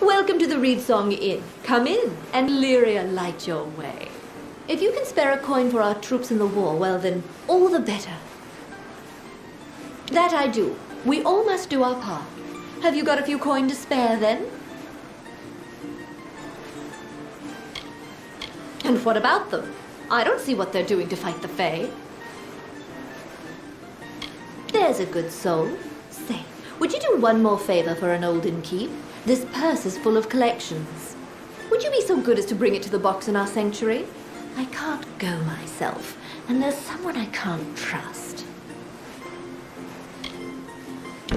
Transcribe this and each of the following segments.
Welcome to the Reedsong Inn. Come in, and Lyria light your way. If you can spare a coin for our troops in the war, well then, all the better. That I do. We all must do our part. Have you got a few coin to spare, then? And what about them? I don't see what they're doing to fight the Fae. There's a good soul. Say, would you do one more favor for an olden keep? This purse is full of collections. Would you be so good as to bring it to the box in our sanctuary? I can't go myself, and there's someone I can't trust.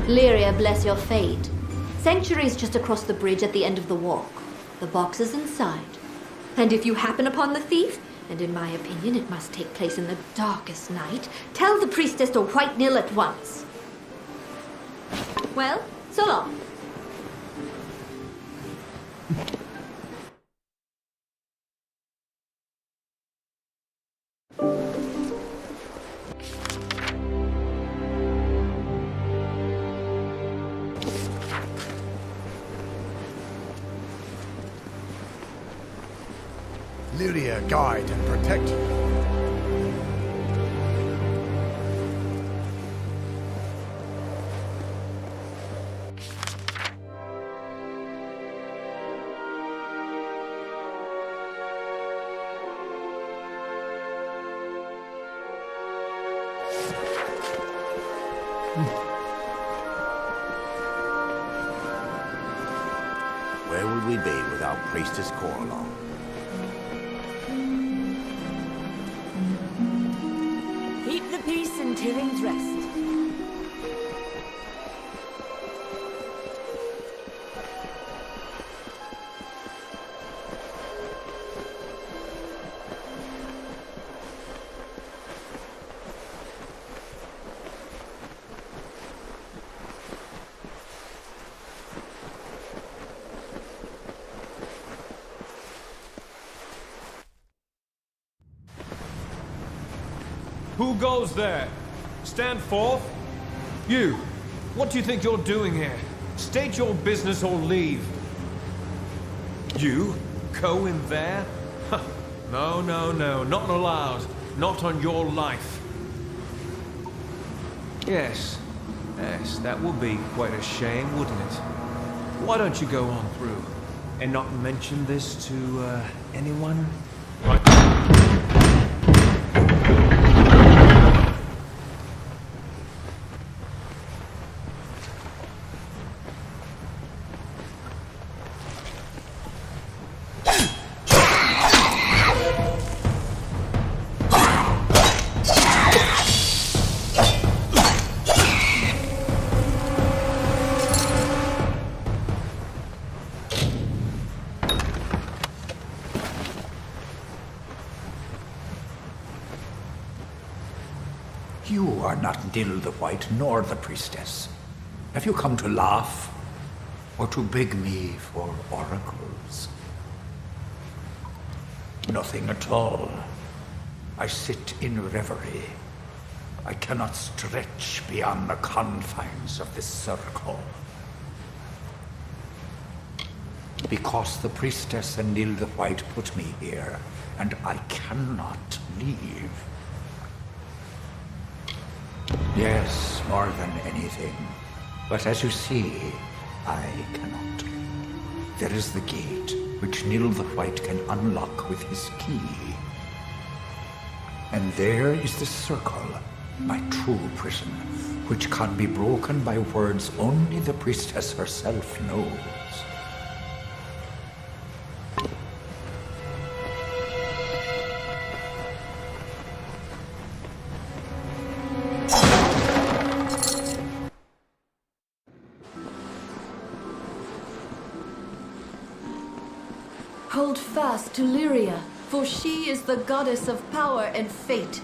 Lyria, bless your fate. Sanctuary's just across the bridge at the end of the walk. The box is inside. And if you happen upon the thief, and in my opinion it must take place in the darkest night, tell the priestess to white nil at once. Well, so long. Lyria, guide and protect you. Where would we be without Priestess Coralong? Keep the peace and Tyrion's rest. Who goes there? Stand forth. You, what do you think you're doing here? State your business or leave. You? Go in there? Huh. No, no, no, not allowed. Not on your life. Yes, yes, that would be quite a shame, wouldn't it? Why don't you go on through and not mention this to, anyone? Right. You are not Nil the White, nor the priestess. Have you come to laugh, or to beg me for oracles? Nothing at all. I sit in reverie. I cannot stretch beyond the confines of this circle. Because the priestess and Nil the White put me here, and I cannot leave. Yes, more than anything. But as you see, I cannot. There is the gate, which Nil the White can unlock with his key. And there is the circle, my true prison, which can be broken by words only the priestess herself knows. Hold fast to Lyria, for she is the goddess of power and fate.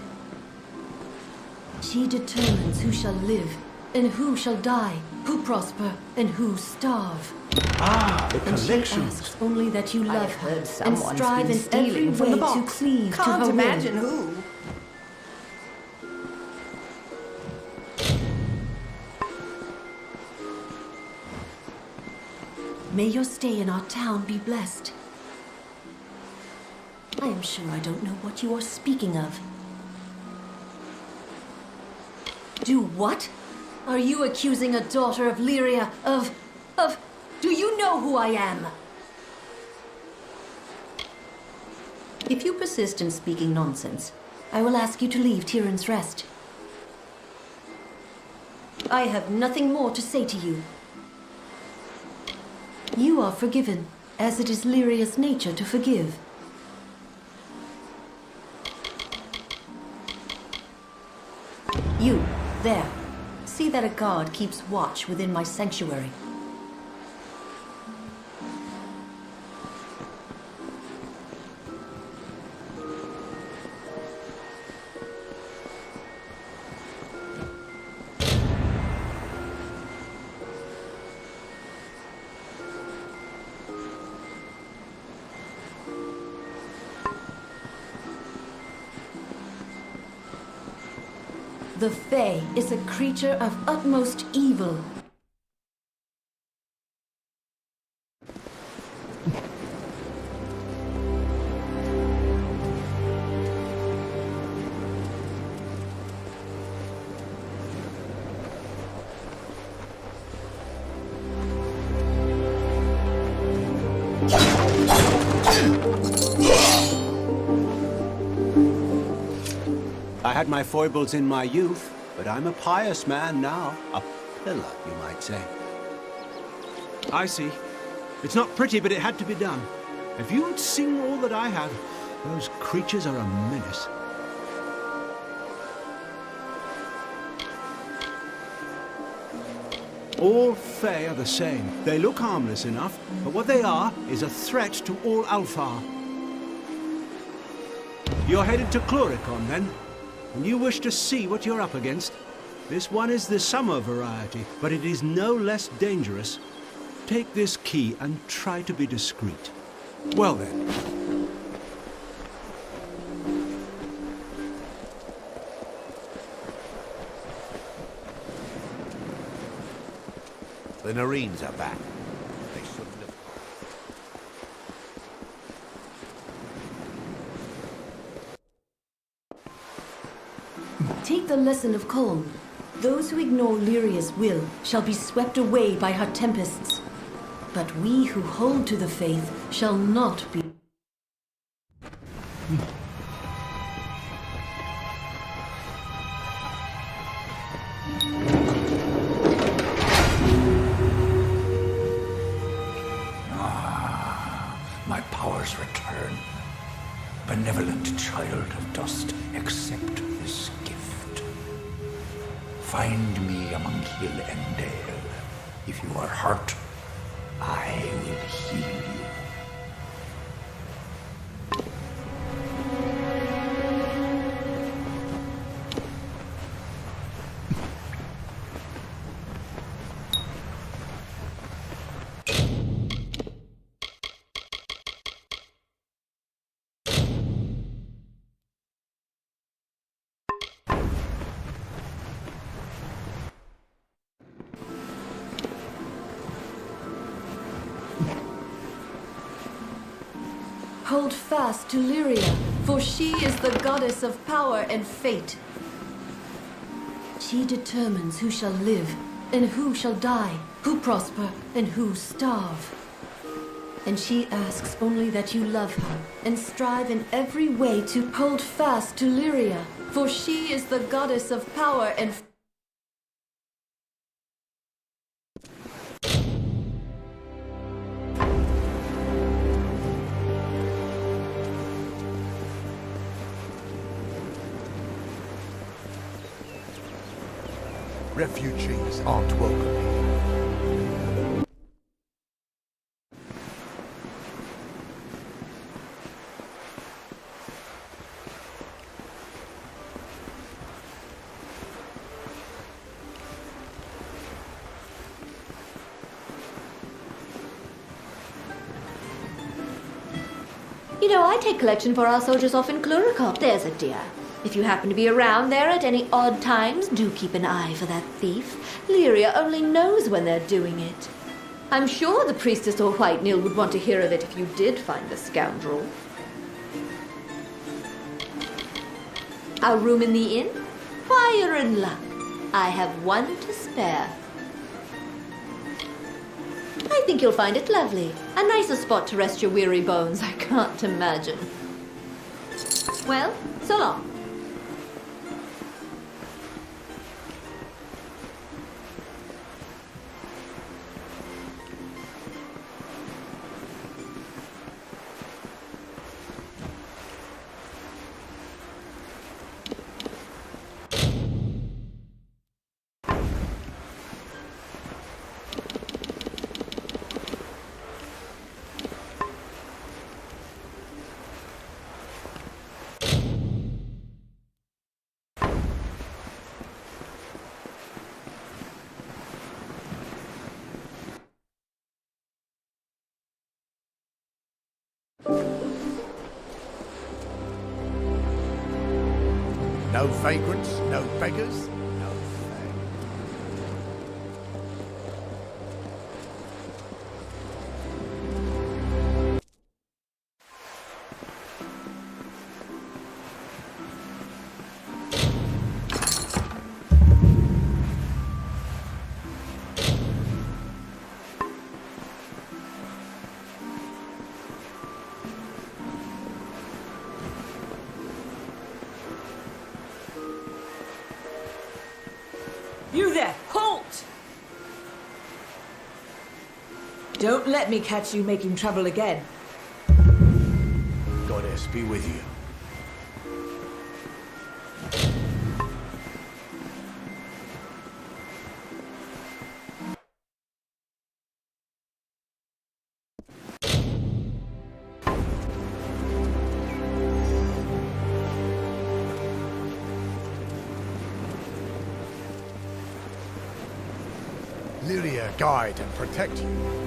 She determines who shall live and who shall die, who prosper and who starve. Ah, the And she collections. asks only that you love I've her heard and someone's strive been in every stealing from way the to box. cleave to Can't her imagine will. who. May your stay in our town be blessed. I am sure I don't know what you are speaking of. Do what? Are you accusing a daughter of Lyria of... Do you know who I am? If you persist in speaking nonsense, I will ask you to leave Tyrann's Rest. I have nothing more to say to you. You are forgiven, as it is Lyria's nature to forgive. You, there. See that a guard keeps watch within my sanctuary. The Fae is a creature of utmost evil. I had my foibles in my youth, but I'm a pious man now. A pillar, you might say. I see. It's not pretty, but it had to be done. If you'd seen all that I have, those creatures are a menace. All Fae are the same. They look harmless enough, but what they are is a threat to all Alfar. You're headed to Cluricon, then? And you wish to see what you're up against? This one is the summer variety, but it is no less dangerous. Take this key and try to be discreet. Well then. The Narines are back. They shouldn't have... Take the lesson of Colm. Those who ignore Lyria's will shall be swept away by her tempests. But we who hold to the faith shall not be. My powers return. Benevolent child of dust, accept this gift. Find me among hill and dale. If you are hurt, I will heal you. Hold fast to Lyria, for she is the goddess of power and fate. She determines who shall live and who shall die, who prosper and who starve. And she asks only that you love her and strive in every way to hold fast to Lyria, for she is the goddess of power and fate. Refugees aren't welcome here. You know, I take collection for our soldiers off in Cluricon. There's a dear. If you happen to be around there at any odd times, do keep an eye for that thief. Lyria only knows when they're doing it. I'm sure the priestess or White Nil would want to hear of it if you did find the scoundrel. A room in the inn? Fire and luck. I have one to spare. I think you'll find it lovely. A nicer spot to rest your weary bones, I can't imagine. Well, so long. No vagrants, no beggars, no fame. You there! Halt! Don't let me catch you making trouble again. Goddess be with you. Lyria guide and protect you.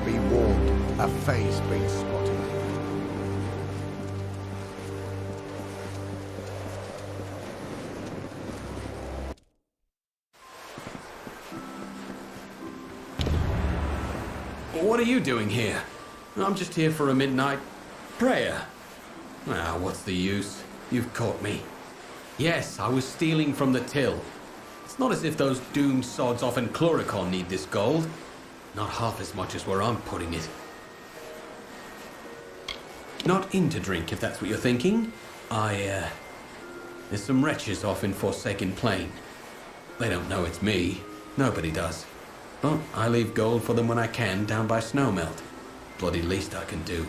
Be warned, a Fae's been spotted. What are you doing here? I'm just here for a midnight prayer. Ah, what's the use? You've caught me. Yes, I was stealing from the till. It's not as if those doomed sods off in Chloricon need this gold. Not half as much as where I'm putting it. Not into drink, if that's what you're thinking. There's some wretches off in Forsaken Plain. They don't know it's me. Nobody does. But I leave gold for them when I can down by Snowmelt. Bloody least I can do.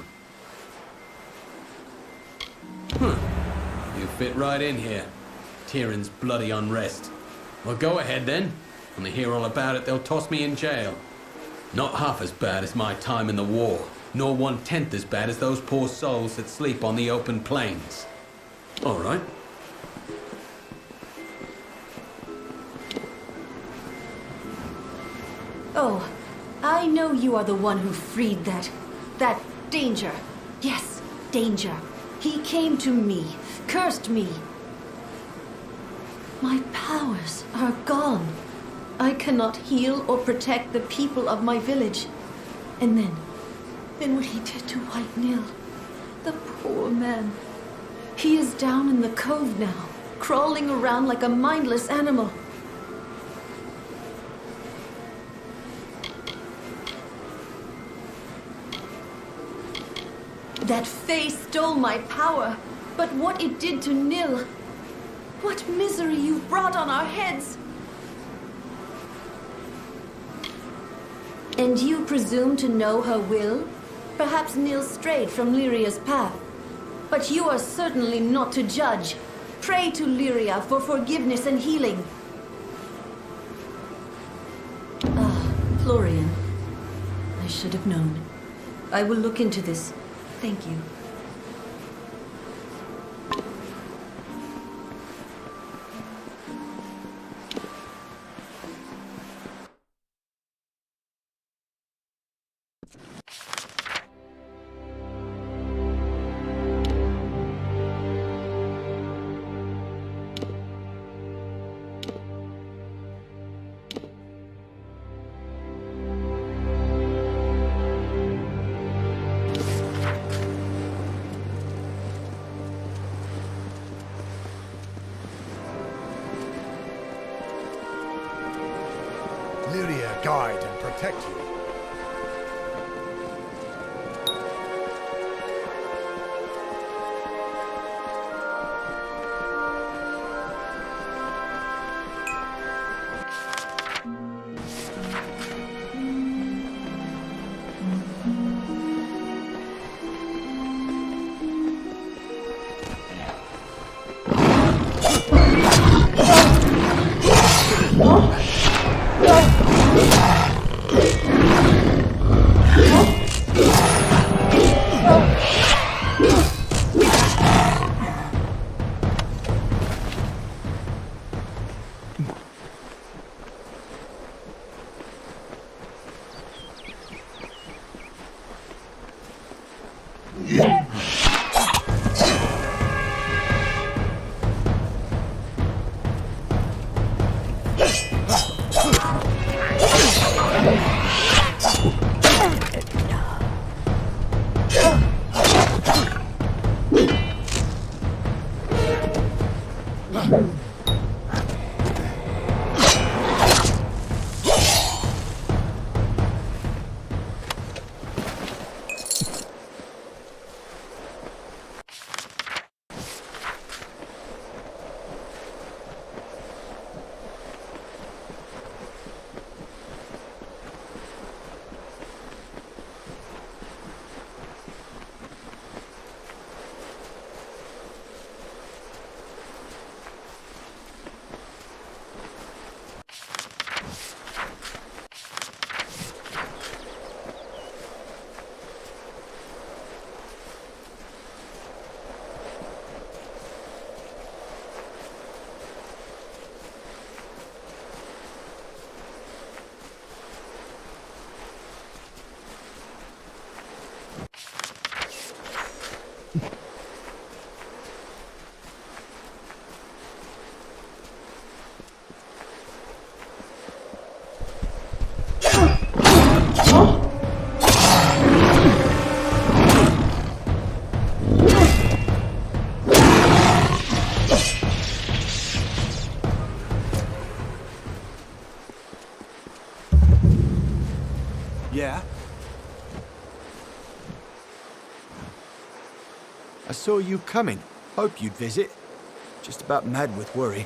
You fit right in here. Tyrion's bloody unrest. Well, go ahead then. When they hear all about it, they'll toss me in jail. Not half as bad as my time in the war, nor 1/10 as bad as those poor souls that sleep on the open plains. All right. Oh, I know you are the one who freed that danger. Yes, danger. He came to me, cursed me. My powers are gone. I cannot heal or protect the people of my village. And then what he did to White Nil. The poor man. He is down in the cove now, crawling around like a mindless animal. That Fae stole my power, but what it did to Nil, what misery you've brought on our heads. And you presume to know her will? Perhaps Nil strayed from Lyria's path. But you are certainly not to judge. Pray to Lyria for forgiveness and healing. Florian. I should have known. I will look into this. Thank you. Lyria guide and protect you. Yeah? I saw you coming. Hope you'd visit. Just about mad with worry.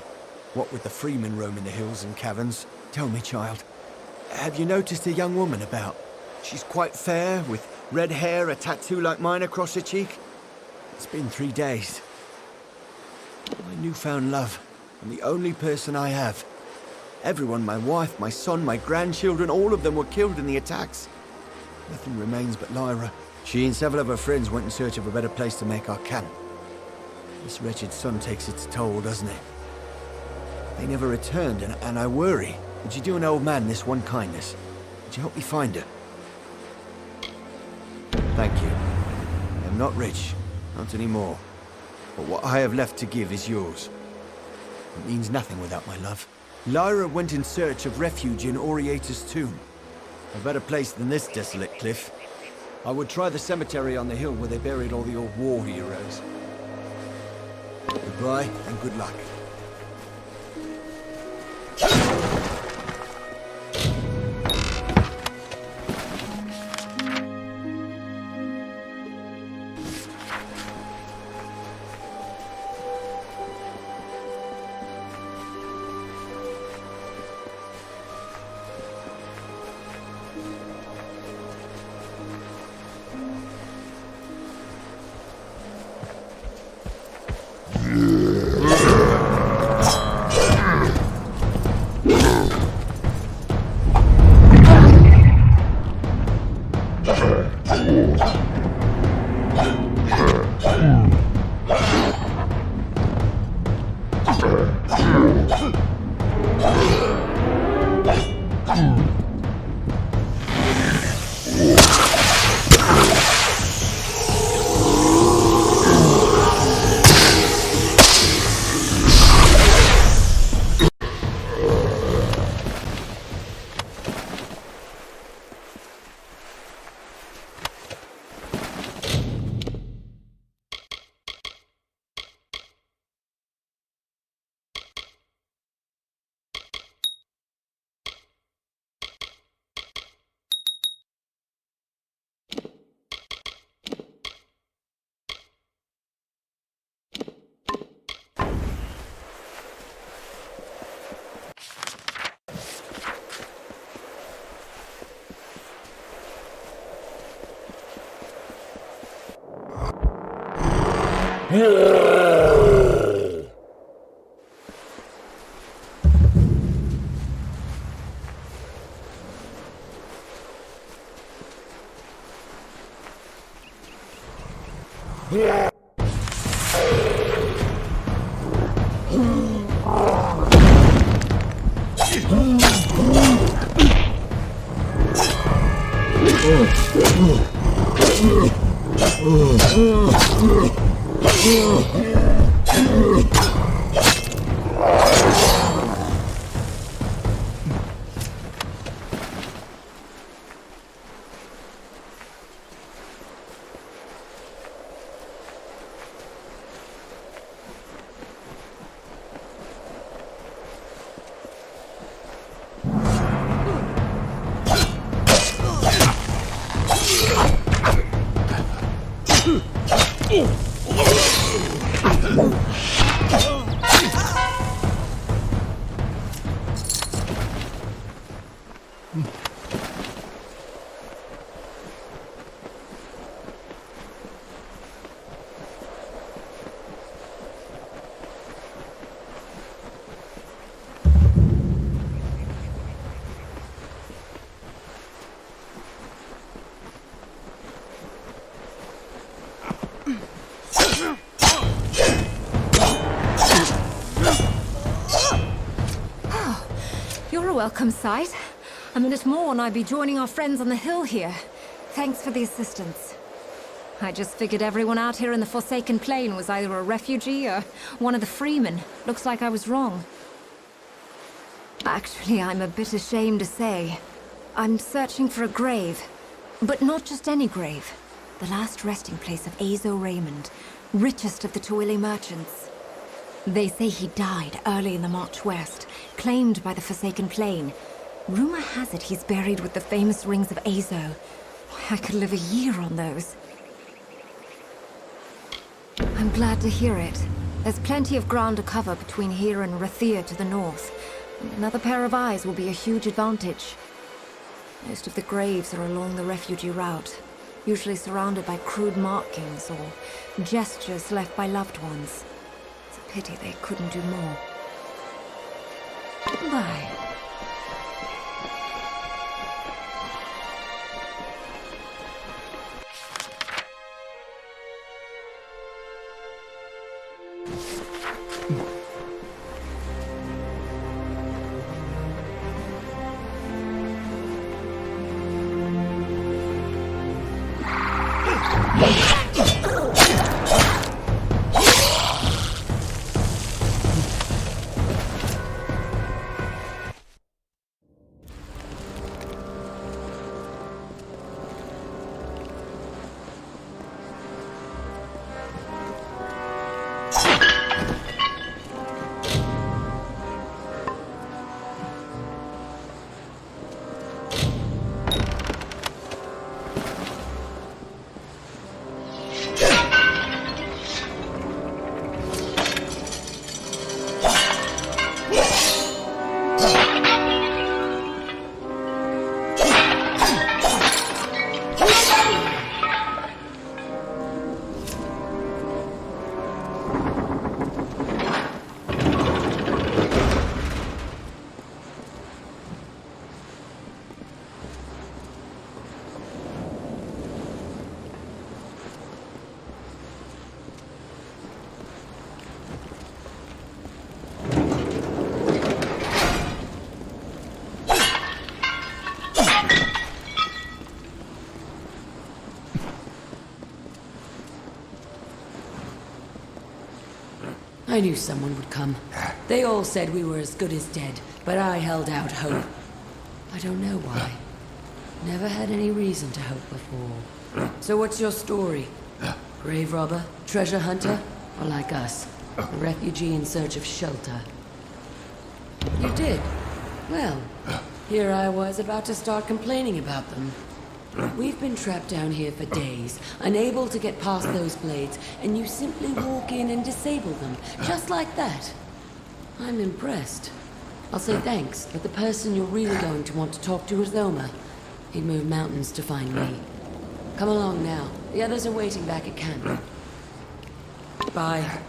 What with the freemen roaming the hills and caverns. Tell me, child, have you noticed a young woman about? She's quite fair, with red hair, a tattoo like mine across her cheek. It's been 3 days. My newfound love, and the only person I have. Everyone, my wife, my son, my grandchildren, all of them were killed in the attacks. Nothing remains but Lyra. She and several of her friends went in search of a better place to make our camp. This wretched sun takes its toll, doesn't it? They never returned, and I worry. Would you do an old man this one kindness? Would you help me find her? Thank you. I am not rich, not anymore. But what I have left to give is yours. It means nothing without my love. Lyra went in search of refuge in Oriata's tomb. A better place than this desolate cliff. I would try the cemetery on the hill where they buried all the old war heroes. Goodbye and good luck. You're a welcome sight. A minute more and I'd be joining our friends on the hill here. Thanks for the assistance. I just figured everyone out here in the Forsaken Plain was either a refugee or one of the freemen. Looks like I was wrong. Actually, I'm a bit ashamed to say. I'm searching for a grave. But not just any grave. The last resting place of Azo Raymond, richest of the Tuili merchants. They say he died early in the march west, claimed by the Forsaken Plain. Rumor has it he's buried with the famous rings of Azo. I could live a year on those. I'm glad to hear it. There's plenty of ground to cover between here and Rathir to the north. Another pair of eyes will be a huge advantage. Most of the graves are along the refugee route, usually surrounded by crude markings or gestures left by loved ones. It's a pity they couldn't do more. Bye. I knew someone would come. They all said we were as good as dead, but I held out hope. I don't know why. Never had any reason to hope before. So what's your story? Grave robber? Treasure hunter? Or like us? A refugee in search of shelter? You did? Well, here I was about to start complaining about them. We've been trapped down here for days, unable to get past those blades, and you simply walk in and disable them, just like that. I'm impressed. I'll say thanks, but the person you're really going to want to talk to is Oma. He'd move mountains to find me. Come along now. The others are waiting back at camp. Bye.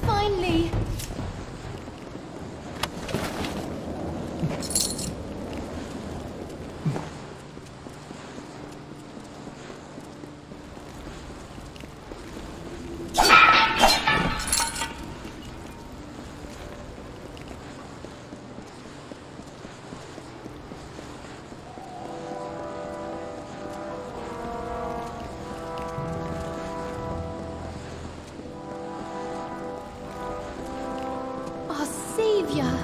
Finally! Our savior!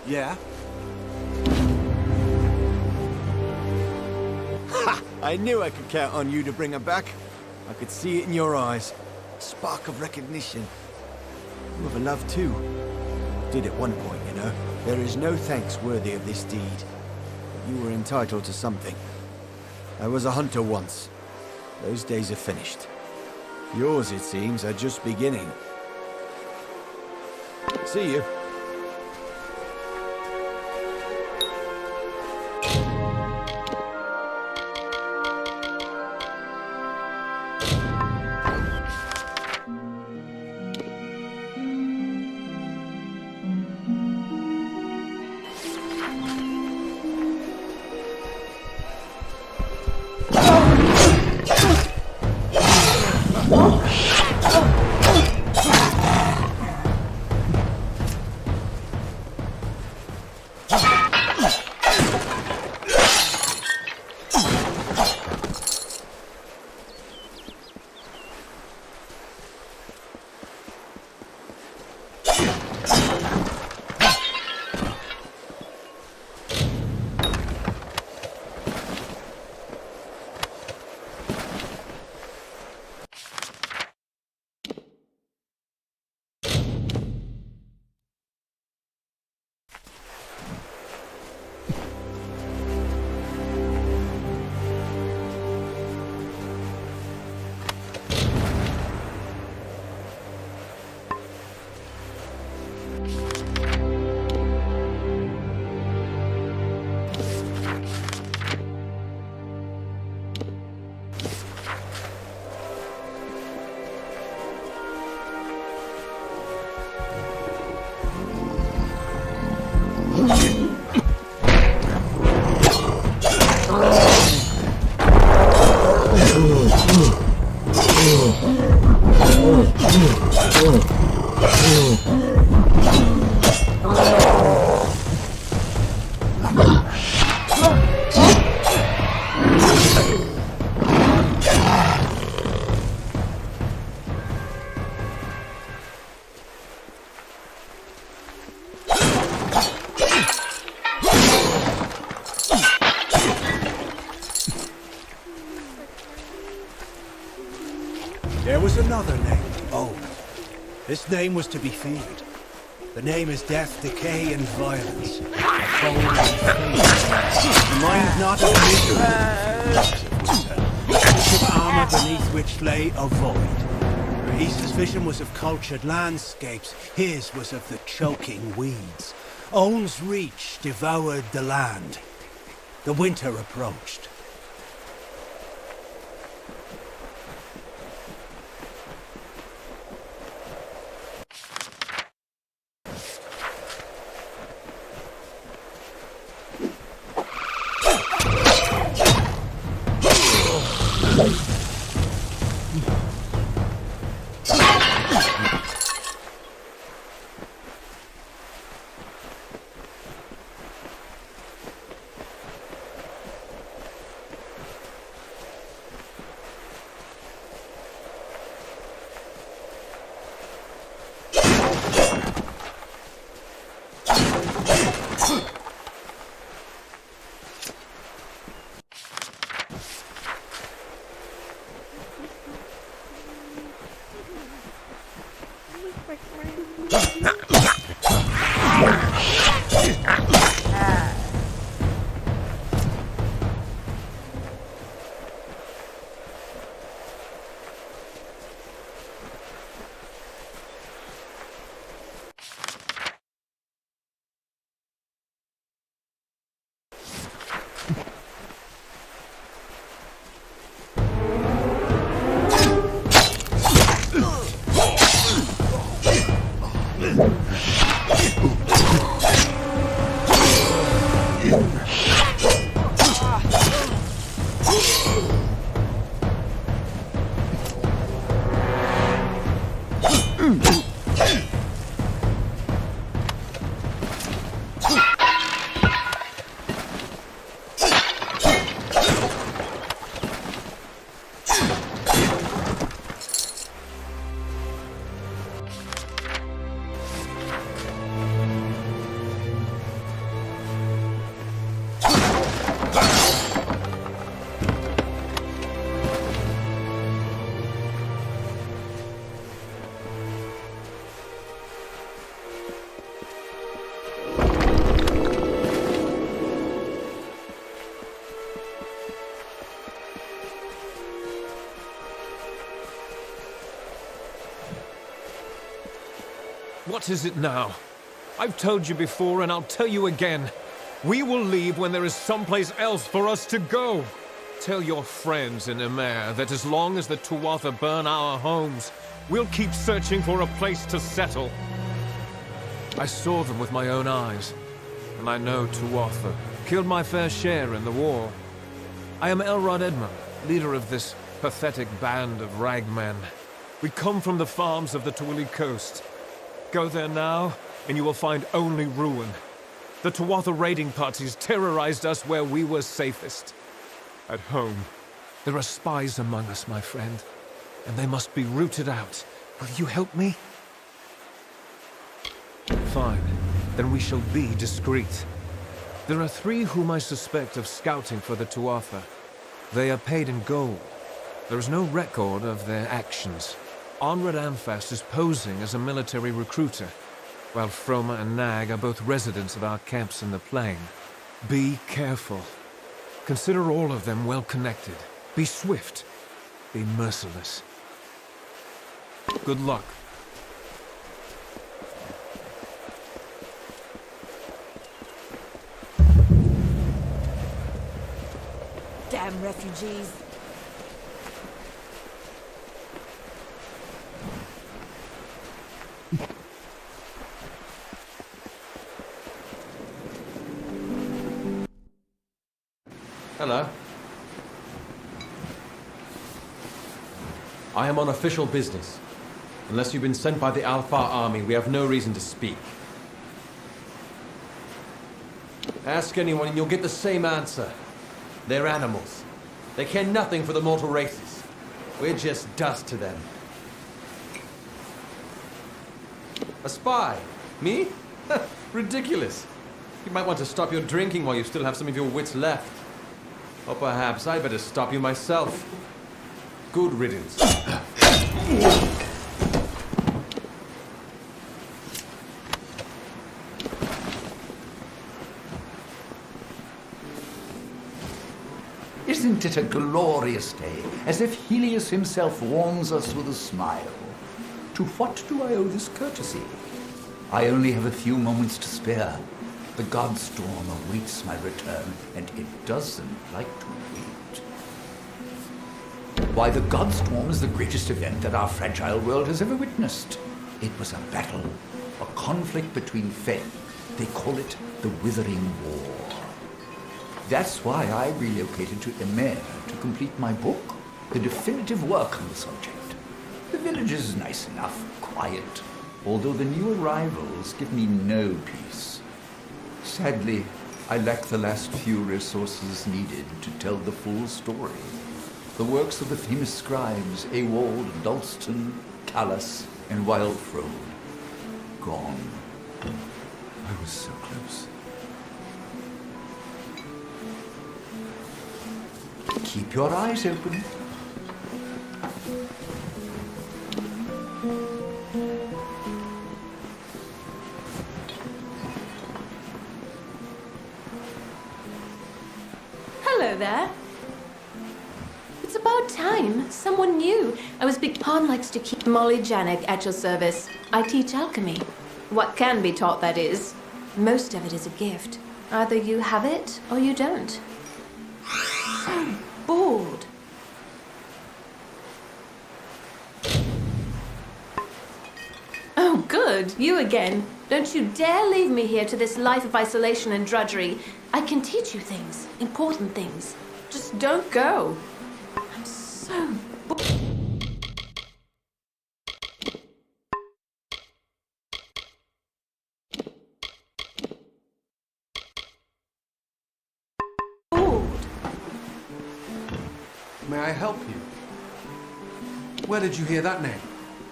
Yeah? Ha! I knew I could count on you to bring her back. I could see it in your eyes. Spark of recognition. You have a love too. Did at one point, you know. There is no thanks worthy of this deed. You were entitled to something. I was a hunter once. Those days are finished. Yours, it seems, are just beginning. See you. This name was to be feared. The name is death, decay, and violence. A cold and fate. Mind not of misery. Of armor beneath which lay a void. Reese's vision was of cultured landscapes. His was of the choking weeds. Own's reach devoured the land. The winter approached. What is it now? I've told you before, and I'll tell you again. We will leave when there is someplace else for us to go. Tell your friends in Emer that as long as the Tuatha burn our homes, we'll keep searching for a place to settle. I saw them with my own eyes, and I know Tuatha killed my fair share in the war. I am Elrod Edmund, leader of this pathetic band of ragmen. We come from the farms of the Twili coast. Go there now, and you will find only ruin. The Tuatha raiding parties terrorized us where we were safest. At home, there are spies among us, my friend, and they must be rooted out. Will you help me? Fine. Then we shall be discreet. There are 3 whom I suspect of scouting for the Tuatha. They are paid in gold. There is no record of their actions. Onrad Amphast is posing as a military recruiter, while Froma and Nag are both residents of our camps in the plain. Be careful. Consider all of them well connected. Be swift. Be merciless. Good luck. Damn refugees. Hello. I am on official business. Unless you've been sent by the Alfar army, we have no reason to speak. Ask anyone and you'll get the same answer. They're animals. They care nothing for the mortal races. We're just dust to them. A spy? Me? Ridiculous. You might want to stop your drinking while you still have some of your wits left. Or perhaps I better stop you myself. Good riddance. Isn't it a glorious day, as if Helios himself warms us with a smile? To what do I owe this courtesy? I only have a few moments to spare. The Godstorm awaits my return, and it doesn't like to wait. Why, the Godstorm is the greatest event that our fragile world has ever witnessed. It was a battle, a conflict between Fen. They call it the Withering War. That's why I relocated to Emir to complete my book, the definitive work on the subject. The village is nice enough, quiet, although the new arrivals give me no peace. Sadly, I lack the last few resources needed to tell the full story. The works of the famous scribes Ewald, Dalston, Callas, and Wildfrode. Gone. I was so close. Keep your eyes open. Hello there. It's about time. Someone new. Han likes to keep Molly Janik at your service. I teach alchemy. What can be taught, that is. Most of it is a gift. Either you have it, or you don't. So bored. Oh, good. You again. Don't you dare leave me here to this life of isolation and drudgery. I can teach you things. Important things. Just don't go. I'm so bored. May I help you? Where did you hear that name?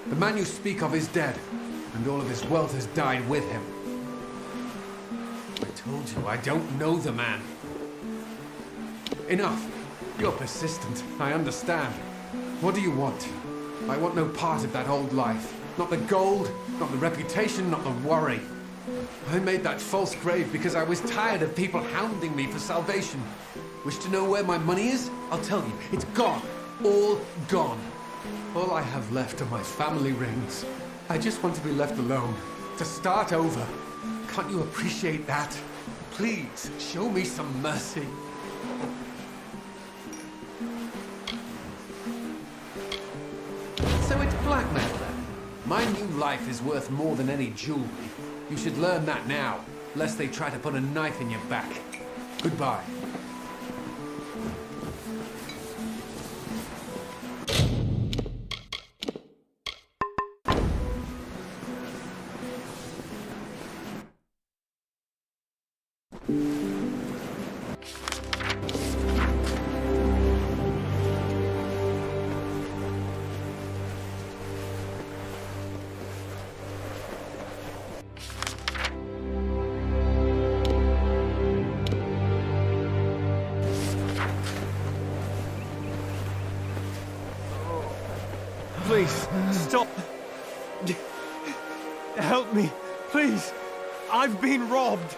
The man you speak of is dead, and all of his wealth has died with him. I told you, I don't know the man. Enough. You're persistent, I understand. What do you want? I want no part of that old life. Not the gold, not the reputation, not the worry. I made that false grave because I was tired of people hounding me for salvation. Wish to know where my money is? I'll tell you. It's gone. All gone. All I have left are my family rings. I just want to be left alone. To start over. Can't you appreciate that? Please, show me some mercy. So it's blackmail then. My new life is worth more than any jewelry. You should learn that now, lest they try to put a knife in your back. Goodbye. Please, stop. Help me, please. I've been robbed.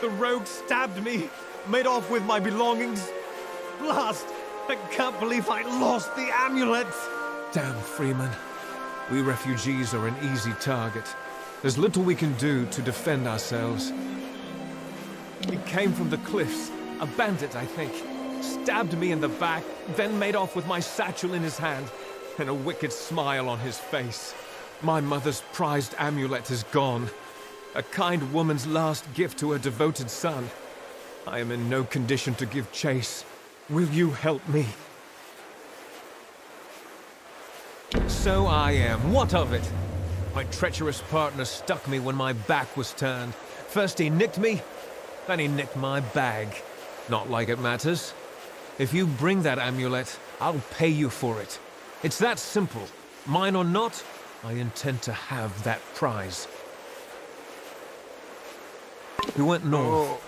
The rogue stabbed me, made off with my belongings. Blast! I can't believe I lost the amulet. Damn, Freeman. We refugees are an easy target. There's little we can do to defend ourselves. He came from the cliffs. A bandit, I think. Stabbed me in the back, then made off with my satchel in his hand, and a wicked smile on his face. My mother's prized amulet is gone. A kind woman's last gift to her devoted son. I am in no condition to give chase. Will you help me? So I am. What of it? My treacherous partner stuck me when my back was turned. First he nicked me, then he nicked my bag. Not like it matters. If you bring that amulet, I'll pay you for it. It's that simple. Mine or not, I intend to have that prize. We went north.